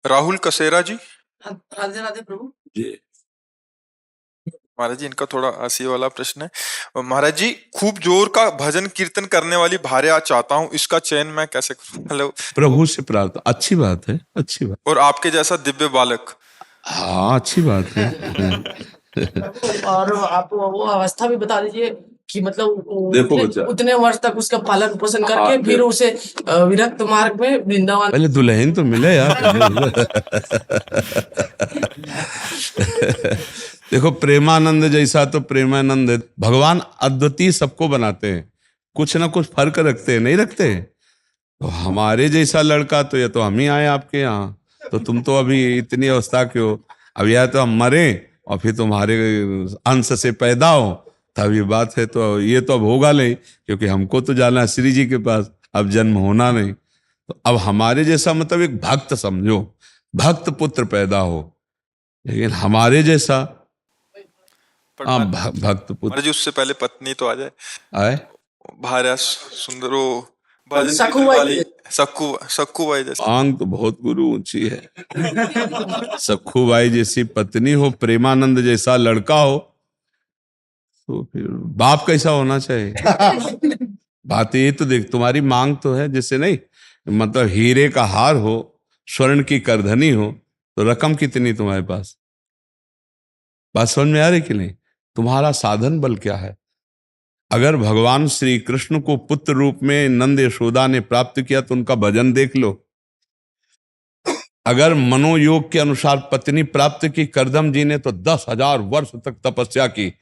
राहुल कसेरा जी। राधे राधे प्रभु जी। महाराज जी, इनका थोड़ा हंसी वाला प्रश्न है। महाराज जी, खूब जोर का भजन कीर्तन करने वाली भार्या चाहता हूँ, इसका चयन मैं कैसे करूँ? हेलो। प्रभु से प्रार्थना, अच्छी बात है, अच्छी बात। और आपके जैसा दिव्य बालक। हाँ, अच्छी बात है। और आप वो अवस्था भी बता दीजिए कि मतलब देखो बच्चा, उतने वर्ष तक उसका पालन पोषण करके फिर उसे विरक्त मार्ग में वृंदावन। पहले दुल्हन तो मिले यार। देखो, प्रेमानंद जैसा तो प्रेमानंद है। भगवान अद्वितीय सबको बनाते हैं, कुछ ना कुछ फर्क रखते हैं, नहीं रखते? तो हमारे जैसा लड़का तो या तो हम ही आए आपके यहाँ, तो तुम तो अभी इतनी अवस्था क्यों? अब या तो हम मरे और फिर तुम्हारे अंश से पैदा हो, तब ये बात है। तो ये तो अब होगा नहीं, क्योंकि हमको तो जाना है श्री जी के पास, अब जन्म होना नहीं। तो अब हमारे जैसा मतलब एक भक्त समझो, भक्त पुत्र पैदा हो, लेकिन हमारे जैसा हाँ भक्त पुत्र। महाराज जी, उससे पहले पत्नी तो आ जाए। आए भार्या सुंदरो सक्कू बाई जैसे। आंग तो बहुत गुरु ऊंची है। सखू बाई जैसी पत्नी हो, प्रेमानंद जैसा लड़का हो, तो फिर बाप कैसा होना चाहिए? बात ये तो देख, तुम्हारी मांग तो है जैसे, नहीं मतलब हीरे का हार हो, स्वर्ण की करधनी हो, तो रकम कितनी तुम्हारे पास? बात समझ में आ रही कि नहीं? तुम्हारा साधन बल क्या है? अगर भगवान श्री कृष्ण को पुत्र रूप में नंद यशोदा ने प्राप्त किया तो उनका भजन देख लो। अगर मनोयोग के अनुसार पत्नी प्राप्त की करदम जी ने, तो 10,000 वर्ष तक तपस्या की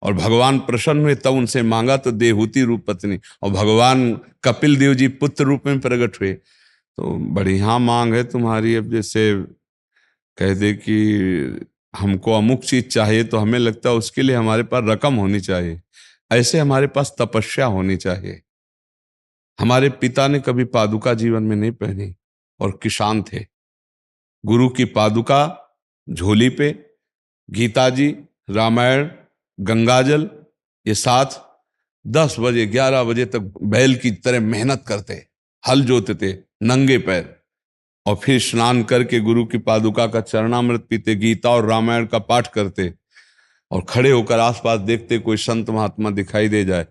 और भगवान प्रसन्न हुए, तब उनसे मांगा तो देहूती रूप पत्नी, और भगवान कपिल देव जी पुत्र रूप में प्रकट हुए। तो बढ़िया मांग है तुम्हारी। अब जैसे कह दे कि हमको अमुक चीज चाहिए, तो हमें लगता है उसके लिए हमारे पास रकम होनी चाहिए, ऐसे हमारे पास तपस्या होनी चाहिए। हमारे पिता ने कभी पादुका जीवन में नहीं पहनी और किसान थे। गुरु की पादुका झोली पे, गीता जी, रामायण, गंगाजल, ये साथ 10 बजे 11 बजे तक बैल की तरह मेहनत करते, हल जोतते नंगे पैर, और फिर स्नान करके गुरु की पादुका का चरणामृत पीते, गीता और रामायण का पाठ करते, और खड़े होकर आसपास देखते कोई संत महात्मा दिखाई दे जाए,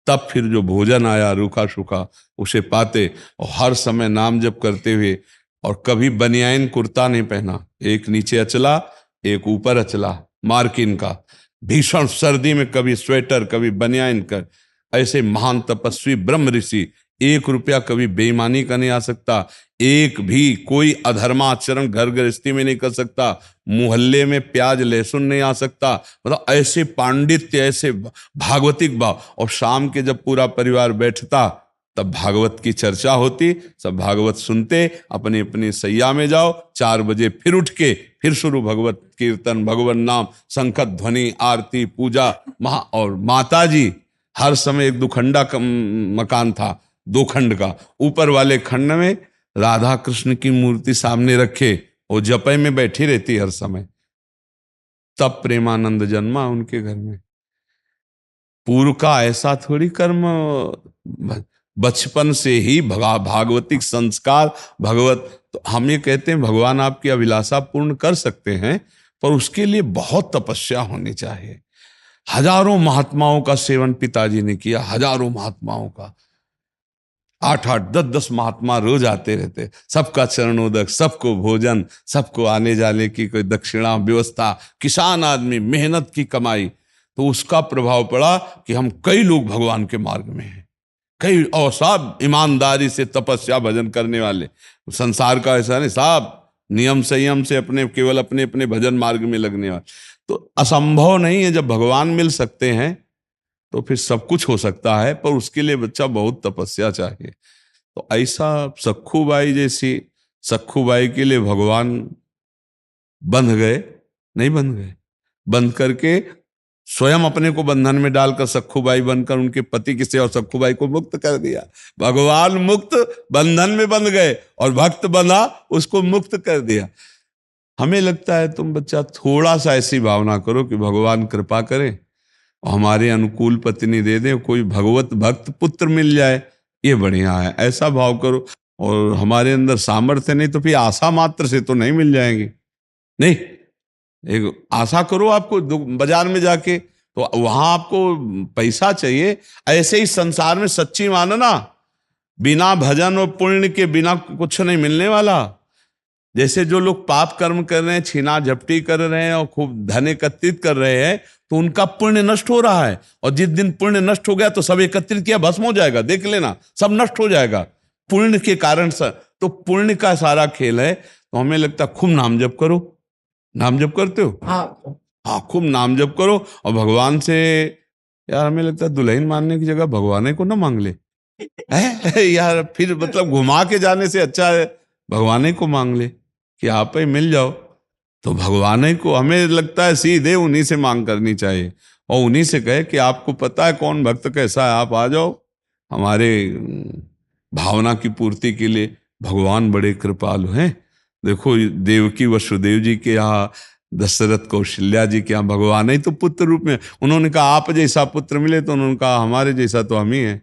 तब फिर जो भोजन आया रूखा सूखा उसे पाते, और हर समय नाम जप करते हुए। और कभी बनियाइन कुर्ता नहीं पहना, एक नीचे अचला एक ऊपर अचला मार्किन का, भीषण सर्दी में कभी स्वेटर कभी बनियाइन कर। ऐसे महान तपस्वी ब्रह्म ऋषि, 1 रुपया कभी बेईमानी का नहीं आ सकता, एक भी कोई अधर्माचरण घर गृहस्थी में नहीं कर सकता, मोहल्ले में प्याज लहसुन नहीं आ सकता। मतलब ऐसे पांडित्य, ऐसे भागवतिक भाव। और शाम के जब पूरा परिवार बैठता, तब भागवत की चर्चा होती, सब भागवत सुनते, अपनी अपनी सैया में जाओ, 4 बजे फिर उठ के फिर शुरू भगवत कीर्तन, भगवान नाम, शंखत ध्वनि, आरती, पूजा और माता जी हर समय, एक 2 खंडा का मकान था, 2 खंड का, ऊपर वाले खंड में राधा कृष्ण की मूर्ति सामने रखे, वो जपय में बैठी रहती हर समय। तब प्रेमानंद जन्मा उनके घर में। पूर्व का ऐसा थोड़ी कर्म, बचपन से ही भागवतिक संस्कार भगवत। तो हम ये कहते हैं भगवान आपकी अभिलाषा पूर्ण कर सकते हैं, पर उसके लिए बहुत तपस्या होनी चाहिए। हजारों महात्माओं का सेवन पिताजी ने किया, हजारों महात्माओं का, 8-8, 10-10 महात्मा रोज आते रहते, सबका चरणोदक, सबको भोजन, सबको आने जाने की कोई दक्षिणा व्यवस्था, किसान आदमी, मेहनत की कमाई। तो उसका प्रभाव पड़ा कि हम कई लोग भगवान के मार्ग में हैं, कई, और सब ईमानदारी से तपस्या भजन करने वाले। संसार का ऐसा नहीं, साहब नियम संयम से अपने केवल अपने अपने भजन मार्ग में लगने वाले। तो असंभव नहीं है, जब भगवान मिल सकते हैं तो फिर सब कुछ हो सकता है, पर उसके लिए बच्चा बहुत तपस्या चाहिए। तो ऐसा सखूबाई जैसी, सखूबाई के लिए भगवान बंध गए, नहीं बंध गए, बंध करके स्वयं अपने को बंधन में डालकर सखूबाई बनकर उनके पति की सेवा, सखूबाई को मुक्त कर दिया। भगवान मुक्त, बंधन में बंध गए, और भक्त बंधा, उसको मुक्त कर दिया। हमें लगता है तुम बच्चा थोड़ा सा ऐसी भावना करो कि भगवान कृपा करे, हमारे अनुकूल पत्नी दे दे, कोई भगवत भक्त पुत्र मिल जाए, ये बढ़िया है, ऐसा भाव करो। और हमारे अंदर सामर्थ्य नहीं तो फिर आशा मात्र से तो नहीं मिल जाएंगे। नहीं, एक आशा करो, आपको बाजार में जाके तो वहां आपको पैसा चाहिए। ऐसे ही संसार में सच्ची मानना, बिना भजन और पुण्य के बिना कुछ नहीं मिलने वाला। जैसे जो लोग पाप कर्म कर रहे हैं, छीना झपटी कर रहे हैं और खूब धन एकत्रित कर रहे हैं, तो उनका पुण्य नष्ट हो रहा है। और जिस दिन पुण्य नष्ट हो गया तो सब एकत्रित किया भस्म हो जाएगा, देख लेना, सब नष्ट हो जाएगा पुण्य के कारण से। तो पुण्य का सारा खेल है। तो हमें लगता है खूब नाम जप करो। नाम जप करते हो? हाँ, खूब नाम जप करो। और भगवान से, यार हमें लगता है दुल्हन मांगने की जगह भगवान को ना मांग ले यार, फिर मतलब घुमा के जाने से अच्छा है भगवान को मांग ले कि आप ही मिल जाओ। तो भगवान को हमें लगता है सीधे उन्हीं से मांग करनी चाहिए और उन्हीं से कहे कि आपको पता है कौन भक्त कैसा है, आप आ जाओ हमारे भावना की पूर्ति के लिए। भगवान बड़े कृपालु हैं। देखो देवकी वसुदेव जी के यहाँ, दशरथ कौशल्या जी के यहाँ भगवान ही तो पुत्र रूप में। उन्होंने कहा आप जैसा पुत्र मिले, तो उन्होंने कहा हमारे जैसा तो हम ही हैं।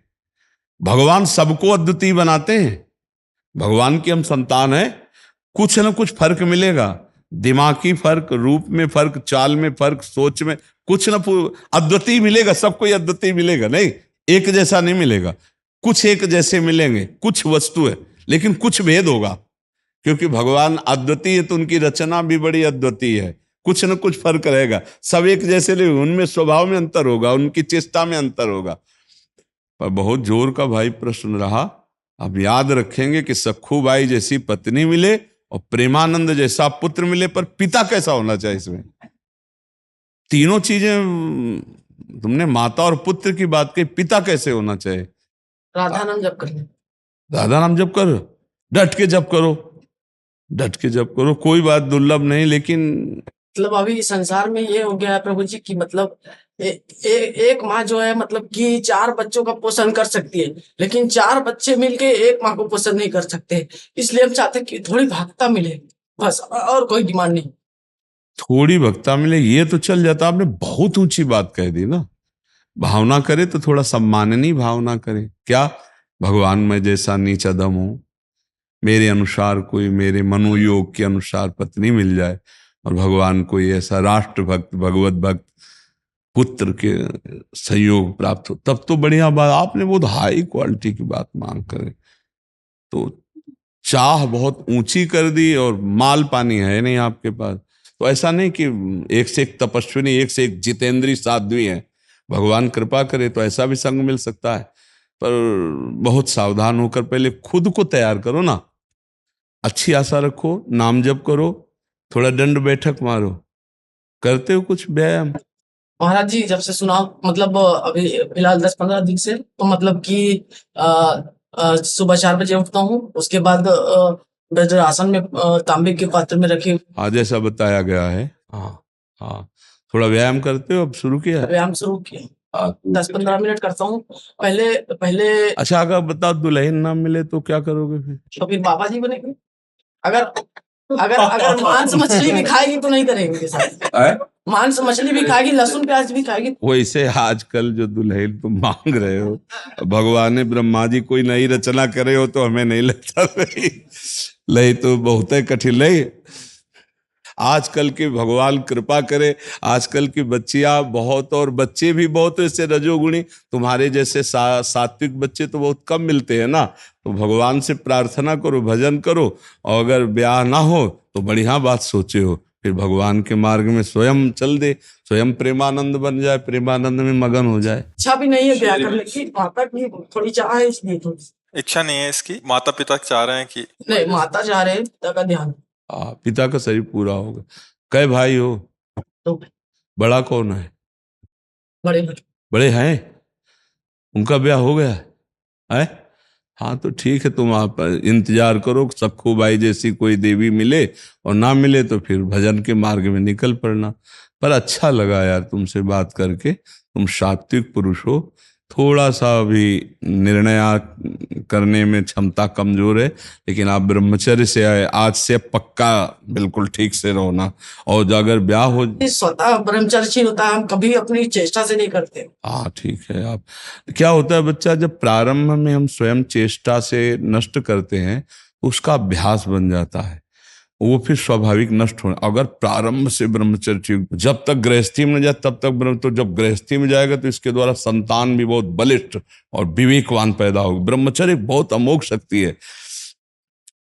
भगवान सबको अद्वितीय बनाते हैं। भगवान की हम संतान हैं, कुछ न कुछ फर्क मिलेगा। दिमागी फर्क, रूप में फर्क, चाल में फर्क, सोच में कुछ न अद्वितीय मिलेगा। सबको अद्वितीय मिलेगा नहीं, एक जैसा नहीं मिलेगा। कुछ एक जैसे मिलेंगे, कुछ वस्तु है, लेकिन कुछ भेद होगा। क्योंकि भगवान अद्वितीय है तो उनकी रचना भी बड़ी अद्वितीय है। कुछ न कुछ फर्क रहेगा। सब एक जैसे नहीं, उनमें स्वभाव में अंतर होगा, उनकी चेष्टा में अंतर होगा। पर बहुत जोर का भाई प्रश्न रहा। अब याद रखेंगे कि सखू बाई जैसी पत्नी मिले और प्रेमानंद जैसा पुत्र मिले, पर पिता कैसा होना चाहिए? इसमें तीनों चीजें तुमने माता और पुत्र की बात कही, पिता कैसे होना चाहिए? राधा नाम जप करना। राधा नाम जप करो, डट के जप करो, डट के जप करो, कोई बात दुर्लभ नहीं। लेकिन मतलब अभी संसार में ये हो गया है प्रभु जी की, मतलब एक माँ जो है मतलब कि 4 बच्चों का पोषण कर सकती है, लेकिन 4 बच्चे मिलके एक माँ को पोषण नहीं कर सकते। इसलिए हम चाहते हैं कि थोड़ी भक्ता मिले, बस, और कोई डिमांड नहीं। थोड़ी भक्ता मिले ये तो चल जाता। आपने बहुत ऊंची बात कह दी ना। भावना करे तो थोड़ा सम्माननीय भावना करे। क्या भगवान में जैसा नीच अधम हूं, मेरे अनुसार कोई, मेरे मनोयोग के अनुसार पत्नी मिल जाए, और भगवान कोई ऐसा राष्ट्र भक्त, भगवत भक्त पुत्र के संयोग प्राप्त हो, तब तो बढ़िया बात। आपने बहुत हाई क्वालिटी की बात मांग करे तो चाह बहुत ऊंची कर दी और माल पानी है नहीं आपके पास। तो ऐसा नहीं कि एक से एक तपस्विनी, एक से एक जितेंद्रीय साध्वी है। भगवान कृपा करे तो ऐसा भी संग मिल सकता है। पर बहुत सावधान होकर पहले खुद को तैयार करो ना। अच्छी आशा रखो, नाम जप करो, थोड़ा दंड बैठक मारो। करते हो कुछ व्यायाम? महाराज जी जब से सुना, मतलब अभी फिलहाल 10-15 दिन से, तो मतलब कि सुबह 4 बजे उठता हूँ। उसके बाद वज्रासन में तांबे के पात्र में रखे आज ऐसा बताया गया है। हाँ हाँ, थोड़ा व्यायाम करते हो? अब शुरू किया है? व्यायाम शुरू किया, 10-15 मिनट करता हूँ। पहले अच्छा, अगर बताओ दुल्हन ना मिले तो क्या करोगे फिर? तो फिर बाबा जी बनेंगे। अगर अगर मांस मछली भी खाएगी तो नहीं करेंगे उनके साथ। मांस मछली भी खाएगी, लहसुन प्याज भी खाएगी। वैसे आजकल जो दुल्हन तुम मांग रहे हो, भगवान ब्रह्मा जी कोई नई रचना करे हो तो हमें नहीं लगता लई तो बहुत है कठिन। लई आजकल के भगवान कृपा करे, आजकल की बच्चियां बहुत और बच्चे भी बहुत ऐसे रजोगुणी। तुम्हारे जैसे सात्विक बच्चे तो बहुत कम मिलते हैं ना। तो भगवान से प्रार्थना करो, भजन करो, और अगर ब्याह ना हो तो बढ़िया बात सोचे हो, फिर भगवान के मार्ग में स्वयं चल दे, स्वयं प्रेमानंद बन जाए, प्रेमानंद में मगन हो जाए। इच्छा भी नहीं है ब्याह करने की, माता की थोड़ी चाह है, इसलिए थोड़ी इच्छा नहीं है इसकी, माता पिता चाह रहे हैं कि नहीं, माता चाह रहे हैं, पिता का ध्यान। पिता का शरीर पूरा होगा। कै भाई हो? तो बड़ा कौन है? बड़े बड़े हैं, उनका ब्याह हो गया है? हाँ तो ठीक है, तुम आप इंतजार करो सखू बाई जैसी कोई देवी मिले, और ना मिले तो फिर भजन के मार्ग में निकल पड़ना। पर अच्छा लगा यार तुमसे बात करके। तुम सात्विक पुरुष हो, थोड़ा सा अभी निर्णय करने में क्षमता कमजोर है, लेकिन आप ब्रह्मचर्य से आज से पक्का बिल्कुल ठीक से रहो ना। और अगर ब्याह हो, स्वतः ब्रह्मचर्य होता है, हम कभी अपनी चेष्टा से नहीं करते। हाँ ठीक है। आप क्या होता है बच्चा, जब प्रारंभ में हम स्वयं चेष्टा से नष्ट करते हैं उसका अभ्यास बन जाता है, वो फिर स्वाभाविक नष्ट होना। अगर प्रारंभ से ब्रह्मचर्य, जब तक गृहस्थी में न जाए तब तक ब्रह्म, तो जब गृहस्थी में जाएगा तो इसके द्वारा संतान भी बहुत बलिष्ठ और विवेकवान पैदा होगी। ब्रह्मचर्य बहुत अमोघ शक्ति है।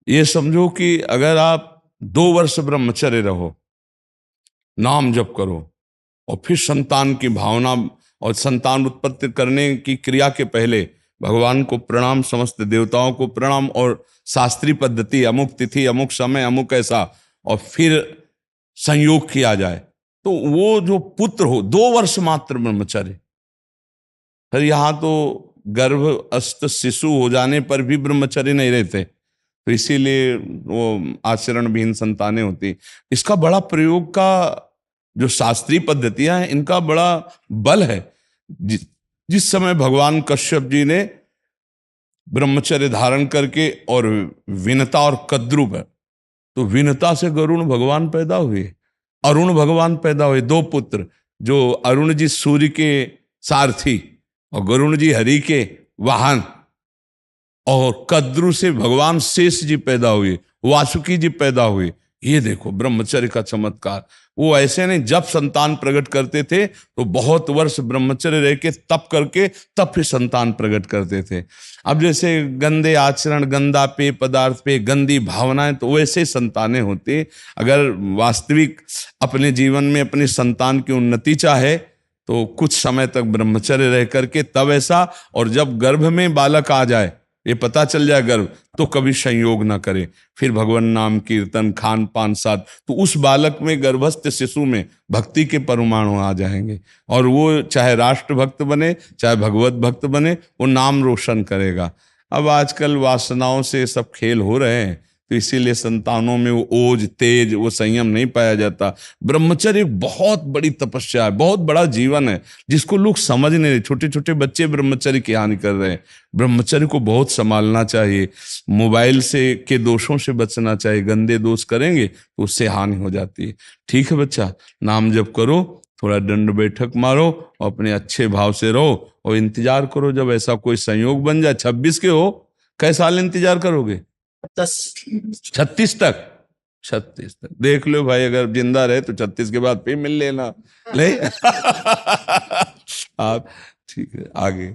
ये समझो कि अगर आप 2 वर्ष ब्रह्मचर्य रहो, नाम जप करो, और फिर संतान की भावना और संतान उत्पत्ति करने की क्रिया के पहले भगवान को प्रणाम, समस्त देवताओं को प्रणाम, और शास्त्रीय पद्धति अमुक तिथि अमुक समय अमुक ऐसा, और फिर संयोग किया जाए, तो वो जो पुत्र हो 2 वर्ष मात्र ब्रह्मचर्य। फिर यहाँ तो गर्भस्थ शिशु हो जाने पर भी ब्रह्मचर्य नहीं रहते, तो इसीलिए वो आचरण विहीन संतानें होती। इसका बड़ा प्रयोग का जो शास्त्रीय पद्धतियां हैं, इनका बड़ा बल है। जिस समय भगवान कश्यप जी ने ब्रह्मचर्य धारण करके और विनता और कद्रु पर, तो विनता से गरुण भगवान पैदा हुए, अरुण भगवान पैदा हुए, 2 पुत्र, जो अरुण जी सूर्य के सारथी और गरुण जी हरि के वाहन, और कद्रु से भगवान शेष जी पैदा हुए, वासुकी जी पैदा हुए। ये देखो ब्रह्मचर्य का चमत्कार। वो ऐसे नहीं, जब संतान प्रकट करते थे तो बहुत वर्ष ब्रह्मचर्य रह के तप करके तब फिर संतान प्रकट करते थे। अब जैसे गंदे आचरण, गंदा पेय पदार्थ पे, गंदी भावनाएं, तो वैसे संतानें होती। अगर वास्तविक अपने जीवन में अपनी संतान की उन्नति चाहे तो कुछ समय तक ब्रह्मचर्य रह करके तब ऐसा, और जब गर्भ में बालक आ जाए, ये पता चल जाए गर्भ, तो कभी संयोग ना करे। फिर भगवान नाम कीर्तन, खान पान साथ, तो उस बालक में, गर्भस्थ शिशु में भक्ति के परमाणु आ जाएंगे, और वो चाहे राष्ट्र भक्त बने चाहे भगवत भक्त बने, वो नाम रोशन करेगा। अब आजकल वासनाओं से सब खेल हो रहे हैं, तो इसीलिए संतानों में वो ओज, तेज, वो संयम नहीं पाया जाता। ब्रह्मचर्य एक बहुत बड़ी तपस्या है, बहुत बड़ा जीवन है, जिसको लोग समझ नहीं रहे। छोटे छोटे बच्चे ब्रह्मचर्य की हानि कर रहे हैं। ब्रह्मचर्य को बहुत संभालना चाहिए। मोबाइल से के दोषों से बचना चाहिए, गंदे दोष करेंगे तो उससे हानि हो जाती है। ठीक है बच्चा, नाम जप करो, थोड़ा दंड बैठक मारो, और अपने अच्छे भाव से रहो, और इंतजार करो जब ऐसा कोई संयोग बन जाए। 26 के हो, कै साल इंतजार करोगे? 36 तक? 36 तक देख लो भाई, अगर जिंदा रहे तो 36 के बाद फिर मिल लेना। नहीं आप ठीक है, आगे